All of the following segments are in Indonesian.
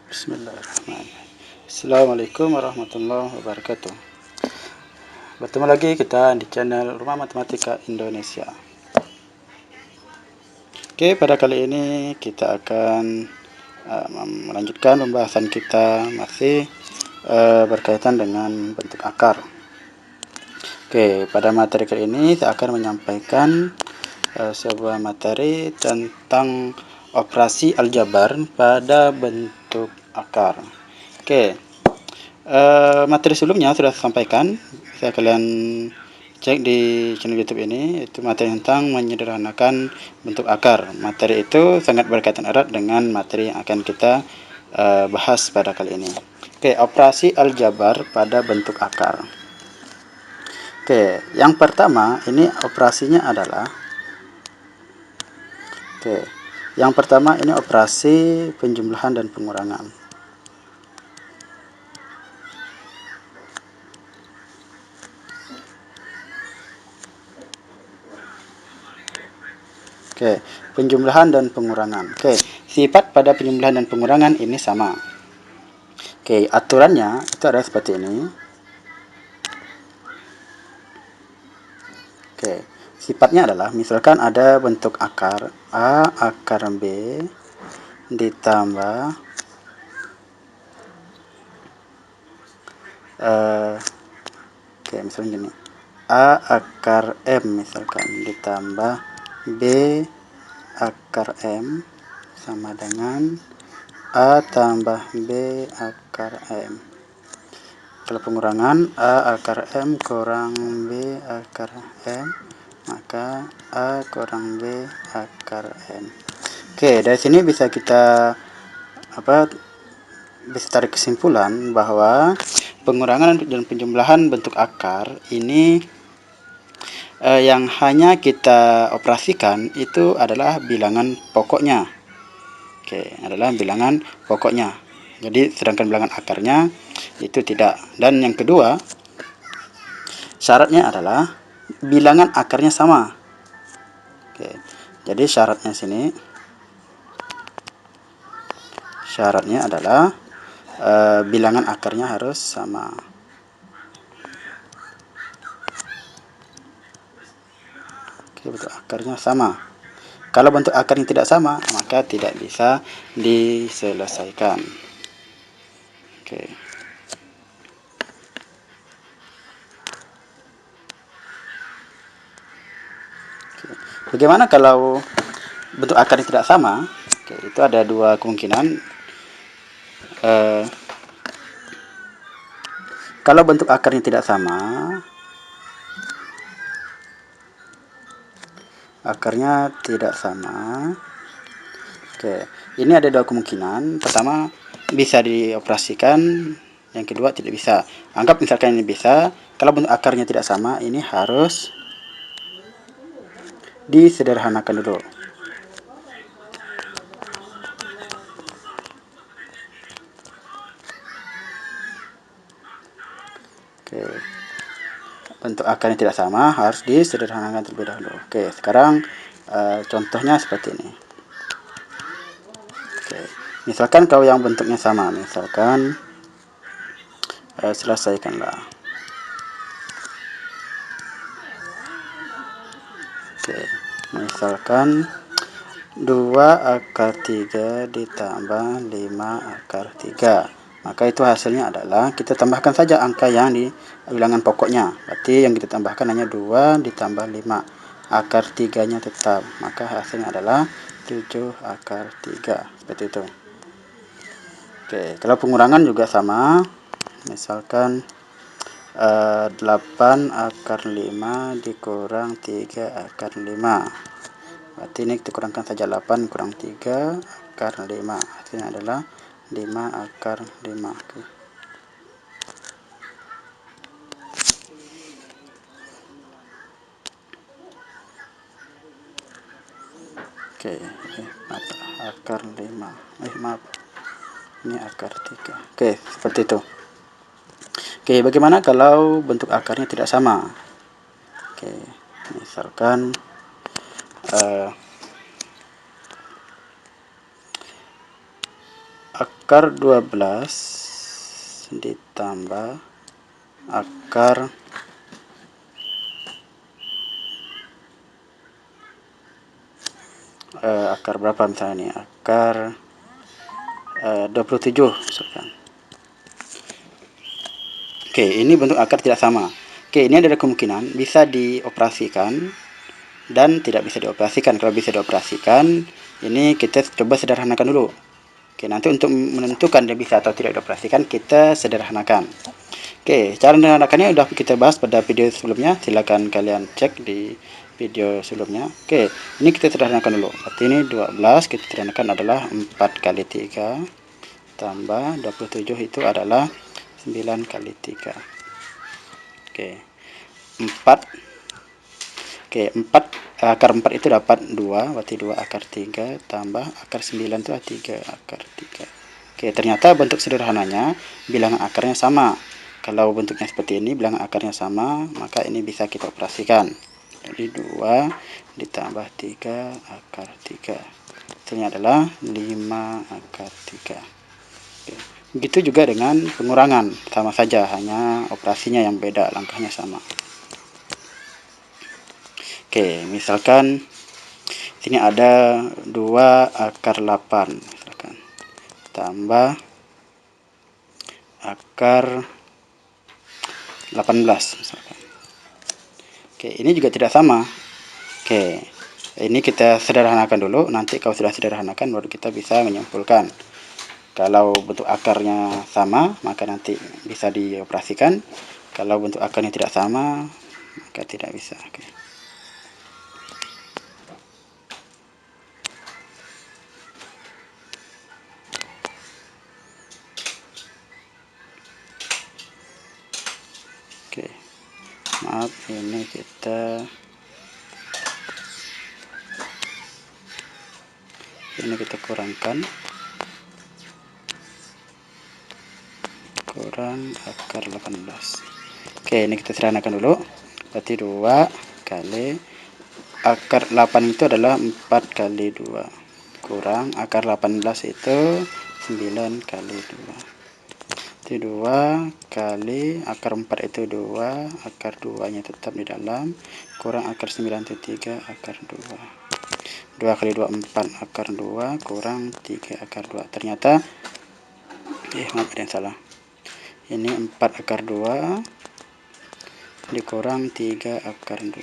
Bismillahirrahmanirrahim. Assalamualaikum warahmatullahi wabarakatuh. Bertemu lagi kita di channel Rumah Matematika Indonesia. Oke, pada kali ini kita akan melanjutkan pembahasan kita masih berkaitan dengan bentuk akar. Oke, pada materi kali ini saya akan menyampaikan sebuah materi tentang operasi aljabar pada bentuk akar. Oke, materi sebelumnya sudah saya sampaikan, bisa kalian cek di channel YouTube ini, itu materi tentang menyederhanakan bentuk akar. Materi itu sangat berkaitan erat dengan materi yang akan kita bahas pada kali ini. Oke, operasi aljabar pada bentuk akar. Oke, yang pertama ini operasinya adalah yang pertama ini operasi penjumlahan dan pengurangan. Oke, penjumlahan dan pengurangan. Oke, sifat pada penjumlahan dan pengurangan ini sama. Oke, aturannya itu adalah seperti ini. Oke, sifatnya adalah misalkan ada bentuk akar A akar B ditambah oke, misalnya gini, A akar M misalkan ditambah B akar M sama dengan A tambah B akar M. Kalau pengurangan A akar M kurang B akar M, maka A kurang B akar M. Oke, dari sini bisa kita bisa tarik kesimpulan bahwa pengurangan dan penjumlahan bentuk akar ini yang hanya kita operasikan itu adalah bilangan pokoknya. Oke, adalah bilangan pokoknya. Jadi sedangkan bilangan akarnya itu tidak. Dan yang kedua, syaratnya adalah bilangan akarnya sama. Oke, jadi syaratnya adalah bilangan akarnya harus sama. Oke, bentuk akarnya sama. Kalau bentuk akarnya tidak sama, maka tidak bisa diselesaikan. Oke. Bagaimana kalau bentuk akarnya tidak sama? Oke, itu ada dua kemungkinan. Kalau bentuk akarnya tidak sama, oke, ini ada dua kemungkinan. Pertama, bisa dioperasikan, yang kedua tidak bisa. Anggap misalkan ini bisa, kalau bentuk akarnya tidak sama, ini harus disederhanakan dulu. Oke, bentuk akarnya tidak sama, harus disederhanakan terlebih dahulu. Oke, sekarang contohnya seperti ini. Oke, misalkan kalau yang bentuknya sama, misalkan selesaikanlah. Oke, misalkan 2 akar 3 ditambah 5 akar 3. Maka itu hasilnya adalah kita tambahkan saja angka yang di bilangan pokoknya. Berarti yang kita tambahkan hanya 2 ditambah 5. Akar 3-nya tetap. Maka hasilnya adalah 7 akar 3. Seperti itu. Oke, kalau pengurangan juga sama. Misalkan 8 akar 5 dikurang 3 akar 5. Berarti ini kita kurangkan saja 8 kurang 3 akar 5. Hasilnya adalah 5 akar 5. Oke, akar 5. Maaf. Ini akar 3. Oke, seperti itu. Oke, bagaimana kalau bentuk akarnya tidak sama? Oke, misalkan akar 12 ditambah akar akar berapa misalnya nih, akar 27 misalkan. Oke, ini bentuk akar tidak sama. Oke, ini ada kemungkinan bisa dioperasikan dan tidak bisa dioperasikan. Kalau bisa dioperasikan, ini kita coba sederhanakan dulu. Oke, nanti untuk menentukan dia bisa atau tidak dioperasikan, kita sederhanakan. Oke, cara menyederhanakannya udah kita bahas pada video sebelumnya. Silakan kalian cek di video sebelumnya. Oke, ini kita sederhanakan dulu. Berarti ini 12 kita sederhanakan adalah 4 kali 3 tambah 27 itu adalah 9 kali 3. Oke, 4. Oke, 4 akar 4 itu dapat 2, berarti 2 akar 3 tambah akar 9 itu 3 akar 3. Oke, ternyata bentuk sederhananya bilangan akarnya sama. Kalau bentuknya seperti ini, bilangan akarnya sama, maka ini bisa kita operasikan. Jadi 2 ditambah 3 akar 3. Hasilnya adalah 5 akar 3. Oke. Begitu juga dengan pengurangan, sama saja, hanya operasinya yang beda, langkahnya sama. Oke, misalkan sini ada 2 akar 8 misalkan, tambah akar 18 misalkan. Oke, ini juga tidak sama. Oke, ini kita sederhanakan dulu, nanti kalau sudah sederhanakan baru kita bisa menyimpulkan. Kalau bentuk akarnya sama, maka nanti bisa dioperasikan. Kalau bentuk akarnya tidak sama, maka tidak bisa. Oke. Oke, maaf, ini kita kurangkan, kurang akar 18. Oke, ini kita sederhanakan dulu. Berarti 2 kali akar 8 itu adalah 4 kali 2 kurang akar 18 itu 9 kali 2. Jadi 2 kali akar 4 itu 2, akar 2 nya tetap di dalam, kurang akar 9 itu 3 akar 2. 2 kali 2 4 akar 2 kurang 3 akar 2. Ternyata maaf, ada yang salah. Ini 4 akar 2 dikurang 3 akar 2.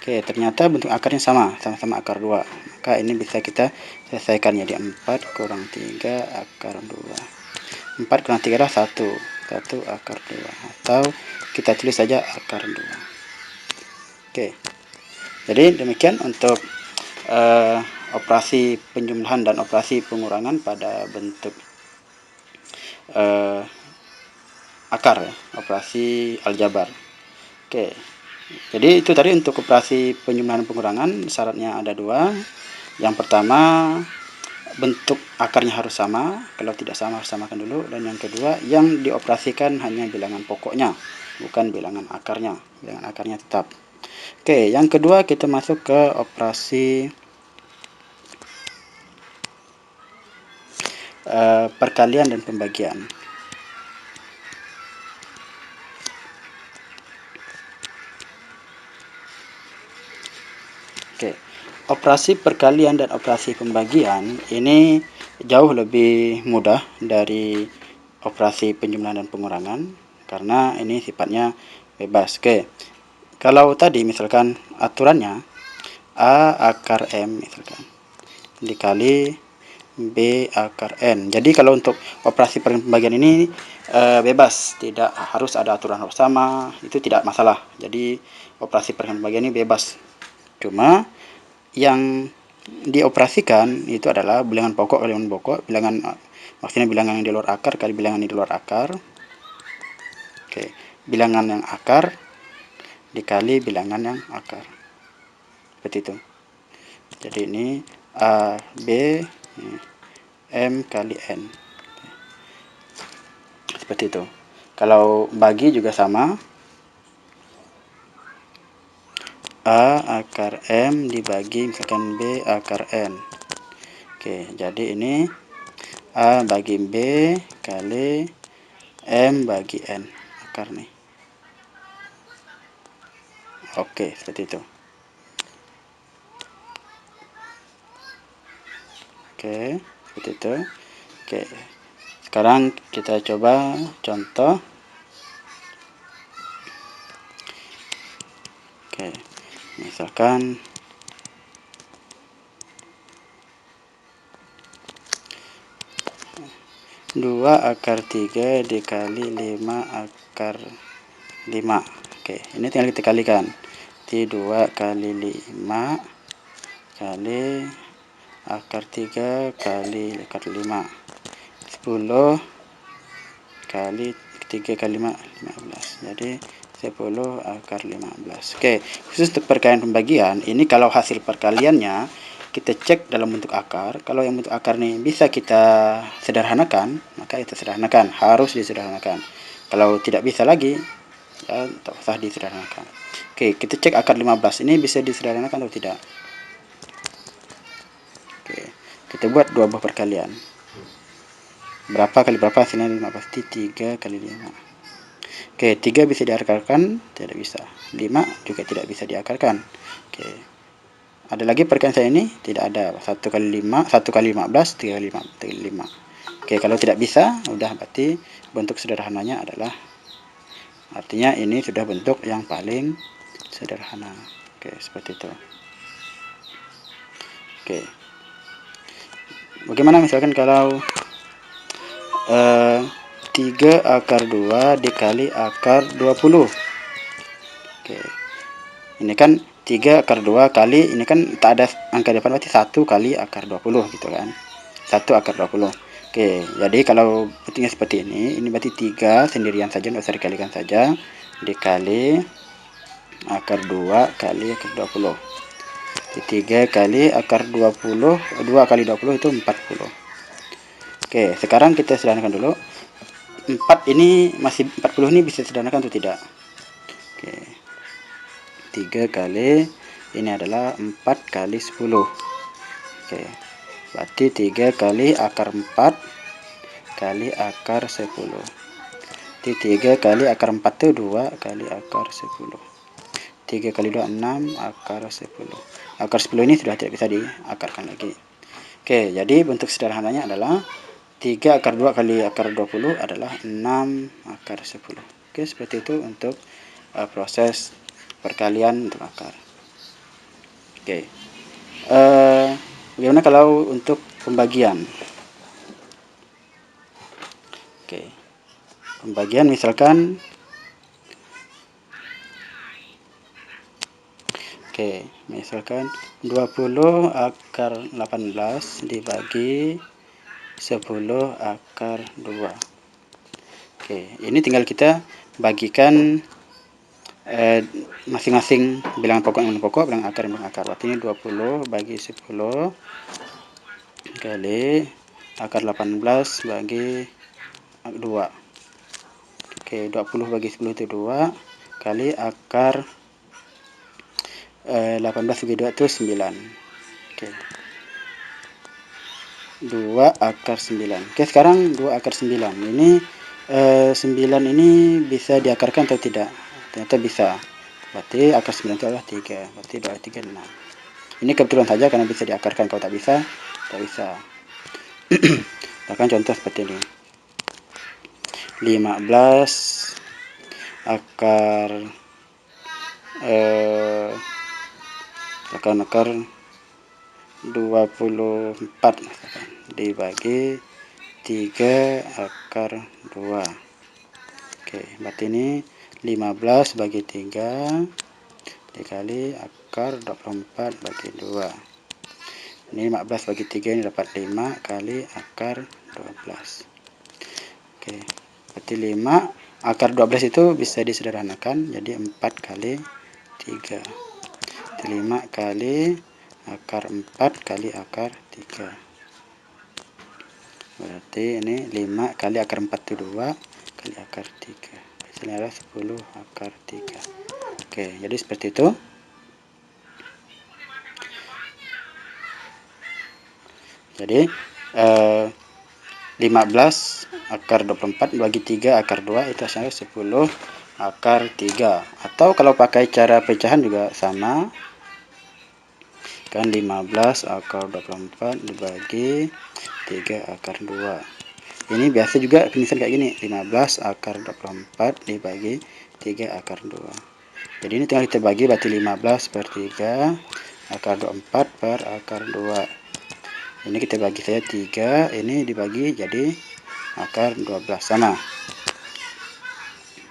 Oke, ternyata bentuk akarnya sama-sama akar 2. Maka ini bisa kita selesaikan jadi 4 kurang 3 akar 2. 4 kurang 3 adalah 1 akar 2. Atau kita tulis saja akar 2. Oke, jadi demikian untuk operasi penjumlahan dan operasi pengurangan pada bentuk akar, ya, operasi aljabar. Oke, jadi itu tadi untuk operasi penjumlahan pengurangan, syaratnya ada 2. Yang pertama, bentuk akarnya harus sama, kalau tidak sama harus samakan dulu. Dan yang kedua, yang dioperasikan hanya bilangan pokoknya, bukan bilangan akarnya. Bilangan akarnya tetap. Oke, yang kedua kita masuk ke operasi perkalian dan pembagian. Oke, operasi perkalian dan operasi pembagian ini jauh lebih mudah dari operasi penjumlahan dan pengurangan karena ini sifatnya bebas. Oke, kalau tadi misalkan aturannya A akar M misalkan dikali B akar N. Jadi kalau untuk operasi pembagian ini bebas, tidak harus ada aturan harus sama, itu tidak masalah. Jadi operasi pembagian ini bebas. Cuma yang dioperasikan itu adalah bilangan pokok kali bilangan pokok, maksudnya bilangan yang di luar akar kali bilangan di luar akar. Oke, bilangan yang akar dikali bilangan yang akar. Seperti itu. Jadi ini A, B, M kali N. Seperti itu. Kalau bagi juga sama. A akar M dibagi misalkan B akar N. Oke, jadi ini A bagi B kali M bagi N akar nih. Oke, seperti itu. Oke, seperti itu. Oke, sekarang kita coba contoh. Oke, misalkan 2/3 dikali 5/5. Oke, ini tinggal kita kalikan. 2 kali 5 kali akar 3 kali akar 5. 10 kali 3 kali 5, 15. Jadi 10 akar 15. Oke, khusus untuk perkalian pembagian, ini kalau hasil perkaliannya kita cek dalam bentuk akar. Kalau yang bentuk akar nih bisa kita sederhanakan, maka kita sederhanakan, harus disederhanakan. Kalau tidak bisa lagi, ya tak usah disederhanakan. Oke, kita cek akar 15 ini bisa disederhanakan atau tidak. Oke, kita buat dua buah perkalian. Berapa kali berapa hasilnya 5? Pasti 3 kali 5. Oke, 3 bisa diakarkan? Tidak bisa. 5 juga tidak bisa diakarkan. Oke. Ada lagi perkalian saya ini? Tidak ada. 1 kali 5, 1 kali 15, 3 kali 5, 3 kali 5. Oke, kalau tidak bisa, udah berarti bentuk sederhananya adalah, artinya ini sudah bentuk yang paling sederhana. Oke, seperti itu. Oke. Bagaimana misalkan kalau 3 akar 2 dikali akar 20. Oke. Ini kan 3 akar 2 kali, ini kan tak ada angka depan, berarti 1 kali akar 20 gitu kan. 1 akar 20. Oke, jadi kalau bentuknya seperti ini berarti 3 sendirian saja, tidak usah dikalikan saja. Dikali akar 2 kali akar 20. 3 kali akar 20, 2 kali 20 itu 40. Oke, sekarang kita sederhanakan dulu. 4 ini masih 40 ini bisa sederhanakan atau tidak? Oke. 3 kali ini adalah 4 kali 10. Oke. Berarti 3 kali akar 4 kali akar 10. Jadi 3 kali akar 4 itu 2 kali akar 10. 3 kali 2 6 akar 10. Akar 10 ini sudah tidak bisa diakarkan lagi. Oke, jadi bentuk sederhananya adalah 3 akar 2 kali akar 20 adalah 6 akar 10. Oke, seperti itu untuk proses perkalian untuk akar. Oke. Bagaimana kalau untuk pembagian? Oke. Pembagian misalkan misalkan 20 akar 18 dibagi 10 akar 2. Oke, ini tinggal kita bagikan masing-masing bilangan pokok yang pokok, bilangan akar yang akar. Berarti ini 20 bagi 10 kali akar 18 bagi 2. Oke, 20 bagi 10 itu 2 kali akar 18 bagi 2 itu 9. Oke. 2 akar 9. Oke, sekarang 2 akar 9. Ini 9 ini bisa diakarkan atau tidak? Ternyata bisa. Berarti akar 9 itu adalah 3. Berarti 2 3 6. Ini kebetulan saja karena bisa diakarkan. Kalau tak bisa, tak bisa. Bahkan contoh seperti ini. 15 akar akar 24 misalkan, dibagi 3 akar 2. Oke, berarti ini 15 bagi 3 dikali akar 24 bagi 2. Ini 15 bagi 3 ini dapat 5 kali akar 12. Oke, berarti 5 akar 12 itu bisa disederhanakan jadi 4 kali 3. 5 kali akar 4 kali akar 3. Berarti ini 5 kali akar 4 itu 2 kali akar 3. Hasilnya adalah 10 akar 3. Oke, jadi seperti itu. Jadi 15 akar 24 bagi 3 akar 2 itu hasilnya 10 akar 3. Atau kalau pakai cara pecahan juga sama, kan 15 akar 24 dibagi 3 akar 2. Ini biasa juga penulisan kayak gini, 15 akar 24 dibagi 3 akar 2. Jadi ini tinggal kita bagi, berarti 15 per 3 akar 24 per akar 2. Ini kita bagi saja 3, ini dibagi jadi akar 12 sama.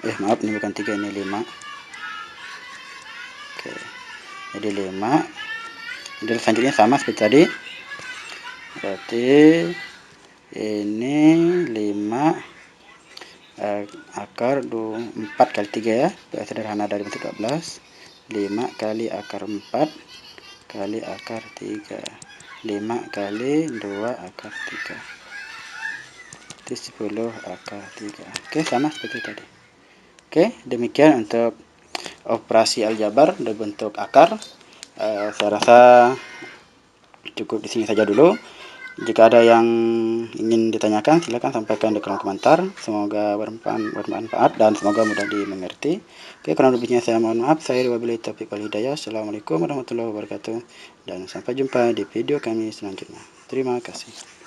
Maaf, ini bukan 3, ini 5. Oke. Jadi 5. Jadi selanjutnya sama seperti tadi. Berarti ini 5 akar 4 kali 3 ya. Sederhana dari bentuk 12. 5 kali akar 4 kali akar 3. 5 kali 2 akar 3. Itu 10 akar 3. Oke, sama seperti tadi. Oke, demikian untuk operasi aljabar berbentuk akar. Saya rasa cukup di sini saja dulu. Jika ada yang ingin ditanyakan, silakan sampaikan di kolom komentar. Semoga bermanfaat dan semoga mudah dimengerti. Oke, kurang lebihnya saya mohon maaf. Saya wabillahi taufiq wal hidayah. Assalamualaikum warahmatullahi wabarakatuh. Dan sampai jumpa di video kami selanjutnya. Terima kasih.